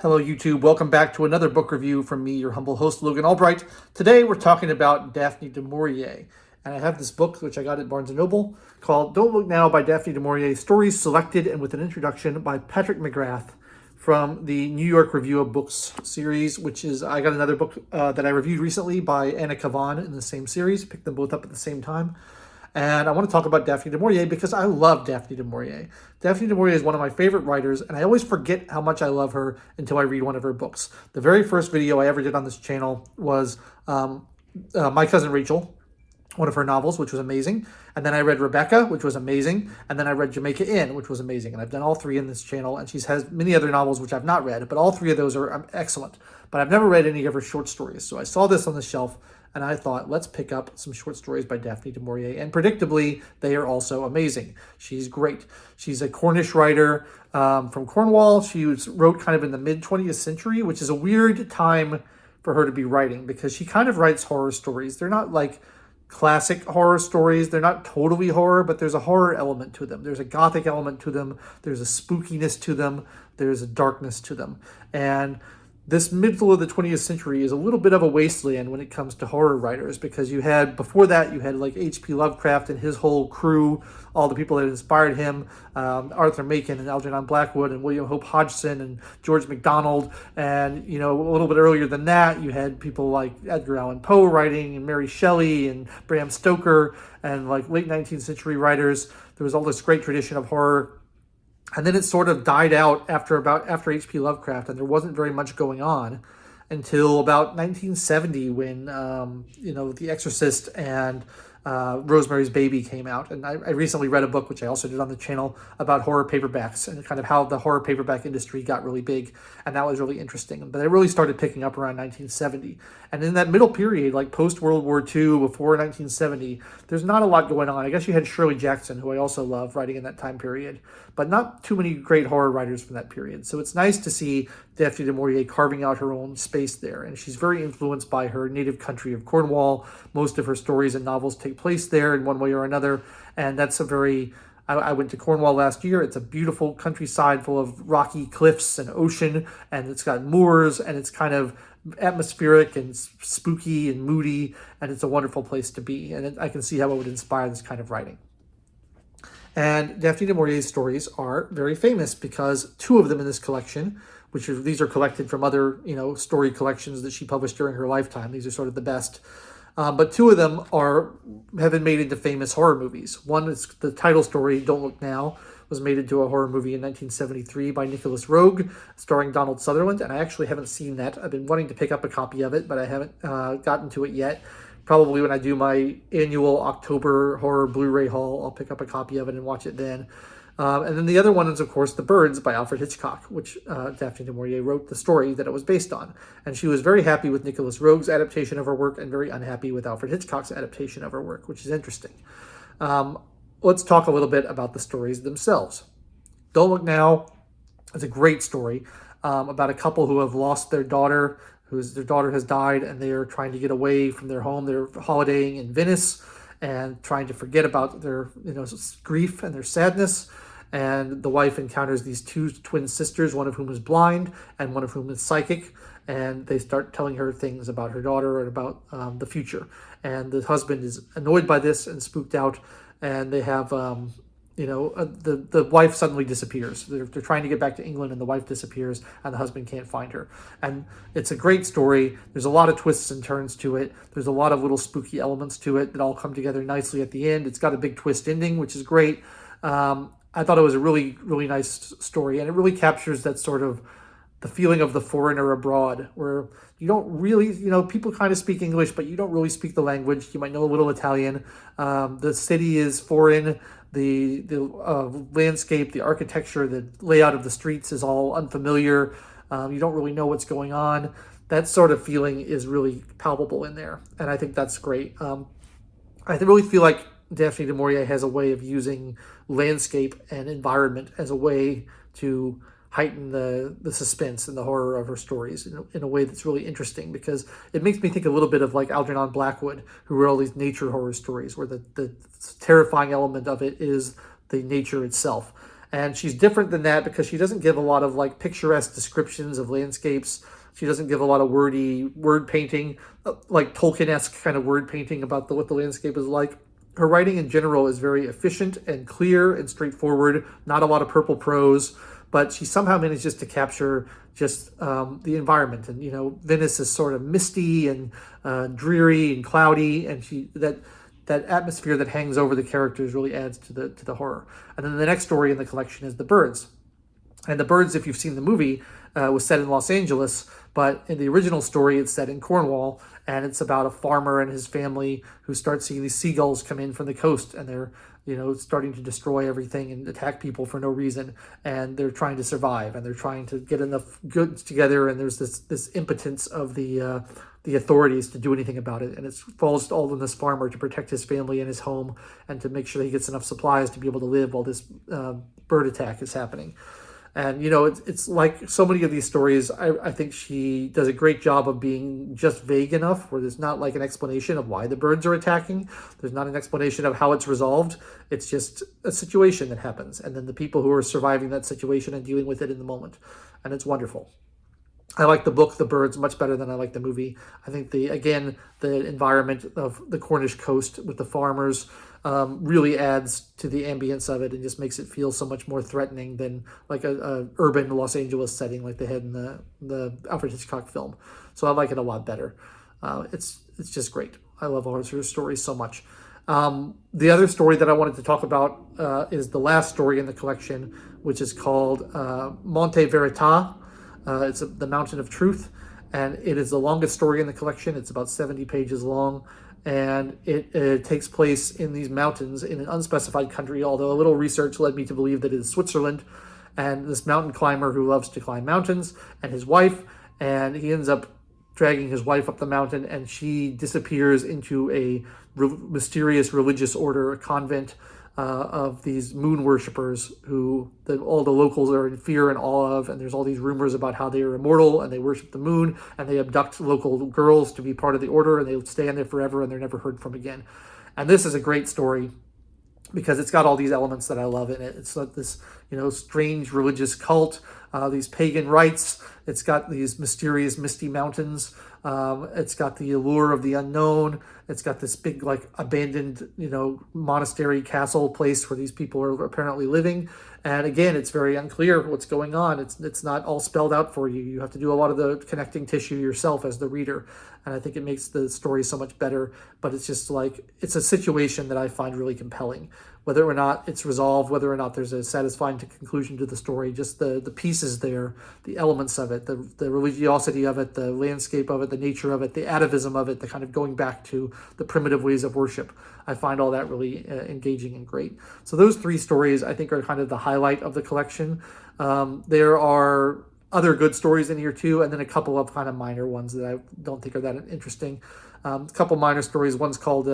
Hello, YouTube. Welcome back to another book review from me, your humble host, Logan Albright. Today, we're talking about Daphne Du Maurier. And I have this book, which I got at Barnes & Noble, called Don't Look Now by Daphne Du Maurier, Stories Selected and with an Introduction by Patrick McGrath from the New York Review of Books series, which is, I got another book that I reviewed recently by Anna Kavan in the same series, picked them both up at the same time. And I want to talk about Daphne Du Maurier because I love Daphne Du Maurier. Daphne Du Maurier is one of my favorite writers, and I always forget how much I love her until I read one of her books. The very first video I ever did on this channel was My Cousin Rachel, one of her novels, which was amazing. And then I read Rebecca, which was amazing. And then I read Jamaica Inn, which was amazing. And I've done all three in this channel. And she has many other novels, which I've not read, but all three of those are excellent. But I've never read any of her short stories. So I saw this on the shelf, and I thought, let's pick up some short stories by Daphne Du Maurier. And predictably, they are also amazing. She's great. She's a Cornish writer from Cornwall. She wrote kind of in the mid-20th century, which is a weird time for her to be writing because she kind of writes horror stories. They're not like classic horror stories. They're not totally horror, but there's a horror element to them. There's a gothic element to them. There's a spookiness to them. There's a darkness to them. And this middle of the 20th century is a little bit of a wasteland when it comes to horror writers because before that, you had like H.P. Lovecraft and his whole crew, all the people that inspired him, Arthur Machen and Algernon Blackwood and William Hope Hodgson and George MacDonald. And, a little bit earlier than that, you had people like Edgar Allan Poe writing and Mary Shelley and Bram Stoker and like late 19th century writers. There was all this great tradition of horror. And then it sort of died out after H.P. Lovecraft, and there wasn't very much going on until about 1970 when, The Exorcist and Rosemary's Baby came out. And I recently read a book, which I also did on the channel, about horror paperbacks and kind of how the horror paperback industry got really big. And that was really interesting. But it really started picking up around 1970. And in that middle period, like post-World War II, before 1970, there's not a lot going on. I guess you had Shirley Jackson, who I also love, writing in that time period. But not too many great horror writers from that period. So it's nice to see Daphne Du Maurier carving out her own space there. And she's very influenced by her native country of Cornwall. Most of her stories and novels take place there in one way or another. And that's I went to Cornwall last year. It's a beautiful countryside full of rocky cliffs and ocean. And it's got moors, and it's kind of atmospheric and spooky and moody. And it's a wonderful place to be. And I can see how it would inspire this kind of writing. And Daphne Du Maurier's stories are very famous because two of them in this collection, these are collected from other, story collections that she published during her lifetime. These are sort of the best. But two of them have been made into famous horror movies. One is the title story, Don't Look Now, was made into a horror movie in 1973 by Nicholas Roeg, starring Donald Sutherland. And I actually haven't seen that. I've been wanting to pick up a copy of it, but I haven't gotten to it yet. Probably when I do my annual October horror Blu-ray haul, I'll pick up a copy of it and watch it then. And then the other one is, of course, The Birds by Alfred Hitchcock, which Daphne Du Maurier wrote the story that it was based on. And she was very happy with Nicholas Roeg's adaptation of her work and very unhappy with Alfred Hitchcock's adaptation of her work, which is interesting. Let's talk a little bit about the stories themselves. Don't Look Now is a great story about a couple who have lost their daughter, their daughter has died, and they are trying to get away from their home. They're holidaying in Venice and trying to forget about their grief and their sadness. And the wife encounters these two twin sisters, one of whom is blind and one of whom is psychic. And they start telling her things about her daughter and about the future. And the husband is annoyed by this and spooked out. And they have, the wife suddenly disappears. They're trying to get back to England, and the wife disappears, and the husband can't find her. And it's a great story. There's a lot of twists and turns to it. There's a lot of little spooky elements to it that all come together nicely at the end. It's got a big twist ending, which is great. I thought it was a really, really nice story, and it really captures that sort of the feeling of the foreigner abroad, where you don't really, people kind of speak English, but you don't really speak the language. You might know a little Italian. The city is foreign. The landscape, the architecture, the layout of the streets is all unfamiliar. You don't really know what's going on. That sort of feeling is really palpable in there, and I think that's great. I really feel like Daphne Du Maurier has a way of using landscape and environment as a way to heighten the suspense and the horror of her stories in a way that's really interesting, because it makes me think a little bit of like Algernon Blackwood, who wrote all these nature horror stories where the terrifying element of it is the nature itself. And she's different than that because she doesn't give a lot of like picturesque descriptions of landscapes. She doesn't give a lot of wordy word painting, like Tolkien-esque kind of word painting about what the landscape is like. Her writing in general is very efficient and clear and straightforward, not a lot of purple prose, but she somehow manages to capture just the environment. And, Venice is sort of misty and dreary and cloudy, and that atmosphere that hangs over the characters really adds to the horror. And then the next story in the collection is The Birds. And The Birds, if you've seen the movie, was set in Los Angeles, but in the original story, it's set in Cornwall, and it's about a farmer and his family who start seeing these seagulls come in from the coast, and they're starting to destroy everything and attack people for no reason, and they're trying to survive, and they're trying to get enough goods together, and there's this impotence of the authorities to do anything about it, and it falls all on this farmer to protect his family and his home, and to make sure that he gets enough supplies to be able to live while this bird attack is happening. And, it's like so many of these stories, I think she does a great job of being just vague enough where there's not like an explanation of why the birds are attacking. There's not an explanation of how it's resolved. It's just a situation that happens. And then the people who are surviving that situation and dealing with it in the moment. And it's wonderful. I like the book, The Birds, much better than I like the movie. I think the environment of the Cornish coast with the farmers really adds to the ambience of it and just makes it feel so much more threatening than like a urban Los Angeles setting like they had in the Alfred Hitchcock film. So I like it a lot better. It's just great. I love all her stories so much. The other story that I wanted to talk about is the last story in the collection, which is called Monte Verita. It's The Mountain of Truth, and it is the longest story in the collection. It's about 70 pages long, and it takes place in these mountains in an unspecified country, although a little research led me to believe that it is Switzerland. And this mountain climber who loves to climb mountains, and his wife, and he ends up dragging his wife up the mountain, and she disappears into a mysterious religious order, a convent of these moon worshippers who all the locals are in fear and awe of, and there's all these rumors about how they are immortal and they worship the moon, and they abduct local girls to be part of the order, and they stay in there forever and they're never heard from again. And this is a great story because it's got all these elements that I love in it. It's like this, strange religious cult, these pagan rites. It's got these mysterious, misty mountains. It's got the allure of the unknown. It's got this big, like, abandoned, monastery castle place where these people are apparently living. And again, it's very unclear what's going on. It's not all spelled out for you. You have to do a lot of the connecting tissue yourself as the reader. And I think it makes the story so much better. But it's just like, it's a situation that I find really compelling. Whether or not it's resolved, whether or not there's a satisfying conclusion to the story, just the pieces there, the elements of it, the religiosity of it, the landscape of it, the nature of it, the atavism of it, the kind of going back to the primitive ways of worship. I find all that really engaging and great. So those three stories, I think, are kind of the highlight of the collection. There are other good stories in here too, and then a couple of kind of minor ones that I don't think are that interesting. A couple minor stories. One's called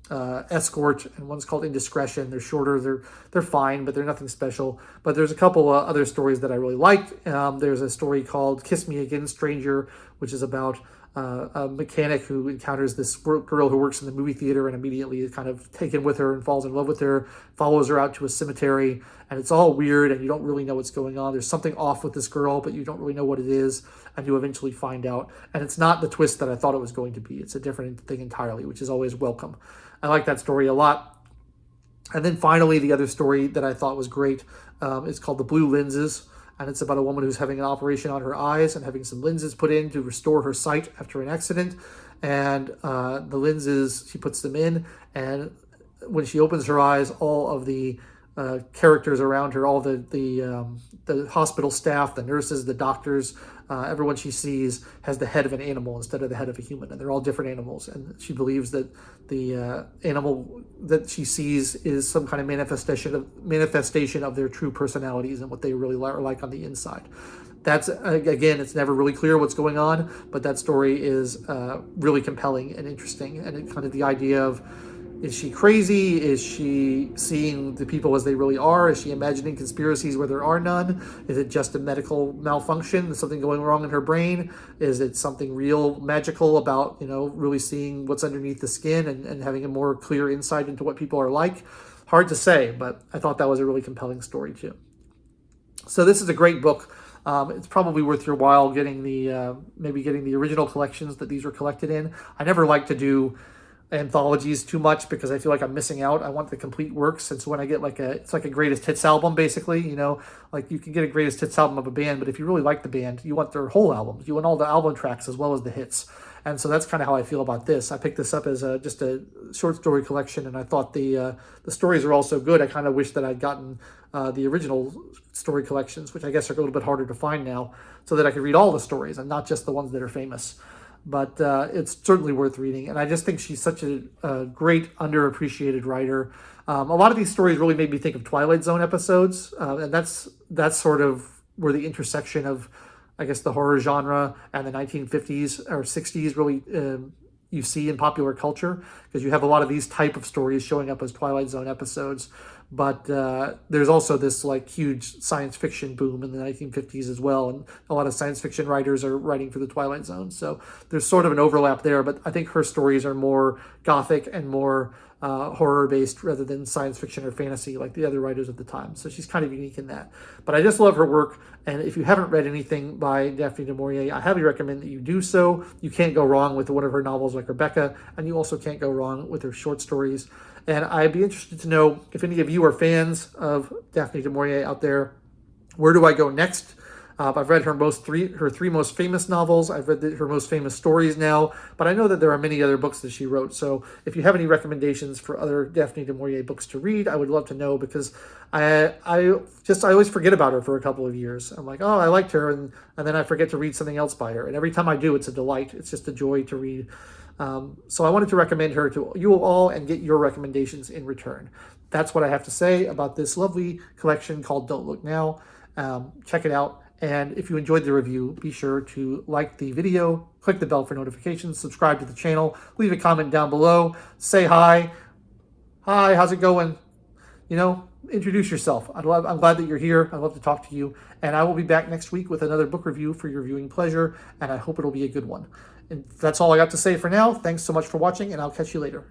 Escort, and one's called Indiscretion. They're shorter. They're fine, but they're nothing special. But there's a couple other stories that I really liked. There's a story called Kiss Me Again, Stranger, which is about a mechanic who encounters this girl who works in the movie theater and immediately is kind of taken with her and falls in love with her, follows her out to a cemetery, and it's all weird and you don't really know what's going on. There's something off with this girl, but you don't really know what it is, and you eventually find out. And it's not the twist that I thought it was going to be. It's a different thing entirely, which is always welcome. I like that story a lot. And then finally, the other story that I thought was great is called The Blue Lenses. And it's about a woman who's having an operation on her eyes and having some lenses put in to restore her sight after an accident. And the lenses, she puts them in, and when she opens her eyes, all of the characters around her, all the hospital staff, the nurses, the doctors, everyone she sees has the head of an animal instead of the head of a human, and they're all different animals. And she believes that the animal that she sees is some kind of manifestation of their true personalities and what they really are like on the inside. That's, again, it's never really clear what's going on, but that story is really compelling and interesting. And it kind of the idea of, is she crazy? Is she seeing the people as they really are? Is she imagining conspiracies where there are none? Is it just a medical malfunction? Is something going wrong in her brain? Is it something real magical about, really seeing what's underneath the skin and having a more clear insight into what people are like? Hard to say, but I thought that was a really compelling story too. So this is a great book. It's probably worth your while getting maybe getting the original collections that these were collected in. I never like to do anthologies too much because I feel like I'm missing out. I want the complete works, and so when I get it's like a greatest hits album basically. Like you can get a greatest hits album of a band, but if you really like the band, you want their whole albums. You want all the album tracks as well as the hits. And so that's kind of how I feel about this. I picked this up as just a short story collection, and I thought the stories are all so good. I kind of wish that I'd gotten the original story collections, which I guess are a little bit harder to find now, so that I could read all the stories and not just the ones that are famous. But it's certainly worth reading, and I just think she's such a great underappreciated writer. A lot of these stories really made me think of Twilight Zone episodes, and that's sort of where the intersection of, I guess, the horror genre and the 1950s or 60s really you see in popular culture, because you have a lot of these type of stories showing up as Twilight Zone episodes. But there's also this like huge science fiction boom in the 1950s as well, and a lot of science fiction writers are writing for the Twilight Zone. So there's sort of an overlap there, but I think her stories are more gothic and more horror-based rather than science fiction or fantasy like the other writers of the time. So she's kind of unique in that. But I just love her work, and if you haven't read anything by Daphne Du Maurier, I highly recommend that you do so. You can't go wrong with one of her novels like Rebecca, and you also can't go wrong with her short stories. And I'd be interested to know if any of you are fans of Daphne Du Maurier out there. Where do I go next? I've read her three most famous novels. I've read her most famous stories now, but I know that there are many other books that she wrote. So if you have any recommendations for other Daphne Du Maurier books to read, I would love to know, because I always forget about her for a couple of years. I'm like, oh, I liked her, and then I forget to read something else by her. And every time I do, it's a delight. It's just a joy to read. So I wanted to recommend her to you all and get your recommendations in return. That's what I have to say about this lovely collection called Don't Look Now. Check it out. And if you enjoyed the review, be sure to like the video, click the bell for notifications, subscribe to the channel, leave a comment down below, say hi. Hi, how's it going? Introduce yourself. I'm glad that you're here. I'd love to talk to you. And I will be back next week with another book review for your viewing pleasure, and I hope it'll be a good one. And that's all I got to say for now. Thanks so much for watching, and I'll catch you later.